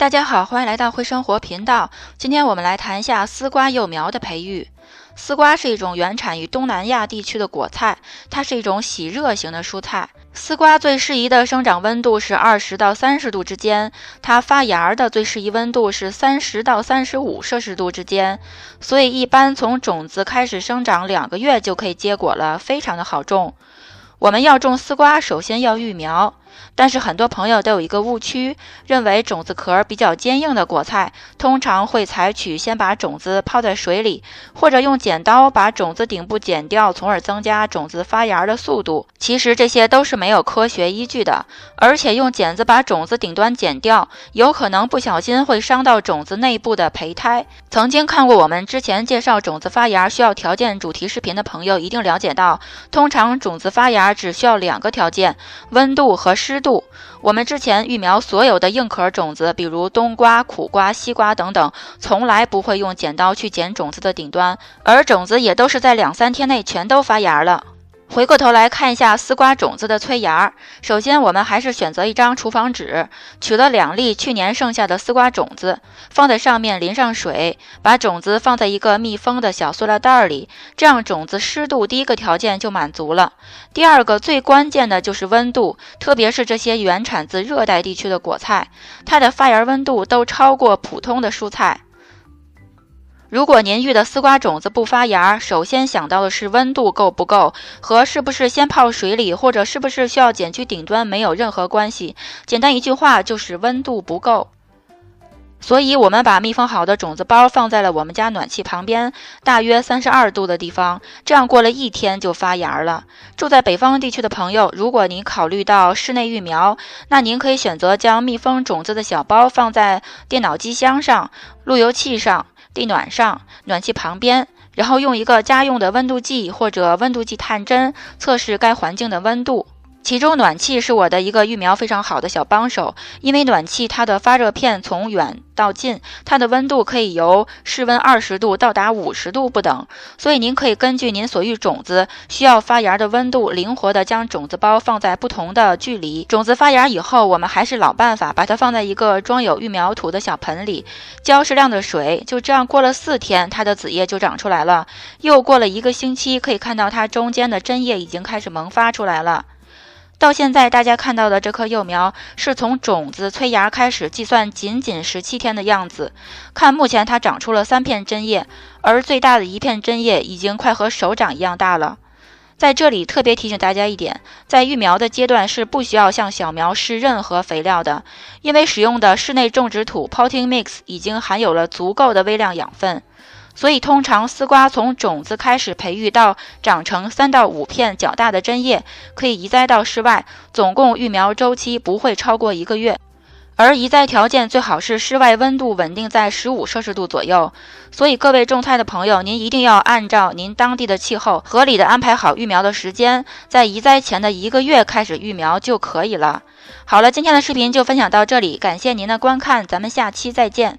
大家好，欢迎来到会生活频道。今天我们来谈一下丝瓜幼苗的培育。丝瓜是一种原产于东南亚地区的果菜，它是一种喜热型的蔬菜。丝瓜最适宜的生长温度是20到30度之间，它发芽的最适宜温度是30到35摄氏度之间，所以一般从种子开始生长2个月就可以结果了，非常的好种。我们要种丝瓜，首先要育苗。但是很多朋友都有一个误区，认为种子壳比较坚硬的果菜通常会采取先把种子泡在水里，或者用剪刀把种子顶部剪掉，从而增加种子发芽的速度。其实这些都是没有科学依据的，而且用剪子把种子顶端剪掉，有可能不小心会伤到种子内部的胚胎。曾经看过我们之前介绍种子发芽需要条件主题视频的朋友一定了解到，通常种子发芽只需要2个条件，温度和湿度。我们之前育苗所有的硬壳种子，比如冬瓜、苦瓜、西瓜等等，从来不会用剪刀去剪种子的顶端，而种子也都是在2-3天内全都发芽了。回过头来看一下丝瓜种子的催芽，首先我们还是选择一张厨房纸，取了2粒去年剩下的丝瓜种子，放在上面淋上水，把种子放在一个密封的小塑料袋里，这样种子湿度第一个条件就满足了。第二个最关键的就是温度，特别是这些原产自热带地区的果菜，它的发芽温度都超过普通的蔬菜。如果您育的丝瓜种子不发芽，首先想到的是温度够不够，和是不是先泡水里或者是不是需要剪去顶端没有任何关系，简单一句话就是温度不够。所以我们把密封好的种子包放在了我们家暖气旁边，大约32度的地方，这样过了1天就发芽了。住在北方地区的朋友，如果您考虑到室内育苗，那您可以选择将密封种子的小包放在电脑机箱上、路由器上、地暖上、暖气旁边，然后用一个家用的温度计或者温度计探针测试该环境的温度。其中暖气是我的一个育苗非常好的小帮手，因为暖气它的发热片从远到近，它的温度可以由室温20度到达50度不等，所以您可以根据您所育种子需要发芽的温度，灵活的将种子包放在不同的距离。种子发芽以后，我们还是老办法，把它放在一个装有育苗土的小盆里，浇适量的水，就这样过了4天，它的子叶就长出来了。又过了1个星期，可以看到它中间的针叶已经开始萌发出来了。到现在大家看到的这棵幼苗是从种子催芽开始计算仅17天的样子，看目前它长出了3片针叶，而最大的1片针叶已经快和手掌一样大了。在这里特别提醒大家一点，在育苗的阶段是不需要向小苗施任何肥料的，因为使用的室内种植土 Potting Mix 已经含有了足够的微量养分。所以通常丝瓜从种子开始培育到长成3到5片较大的针叶，可以移栽到室外，总共育苗周期不会超过1个月。而移栽条件最好是室外温度稳定在15摄氏度左右。所以各位种菜的朋友，您一定要按照您当地的气候，合理的安排好育苗的时间，在移栽前的1个月开始育苗就可以了。好了，今天的视频就分享到这里，感谢您的观看，咱们下期再见。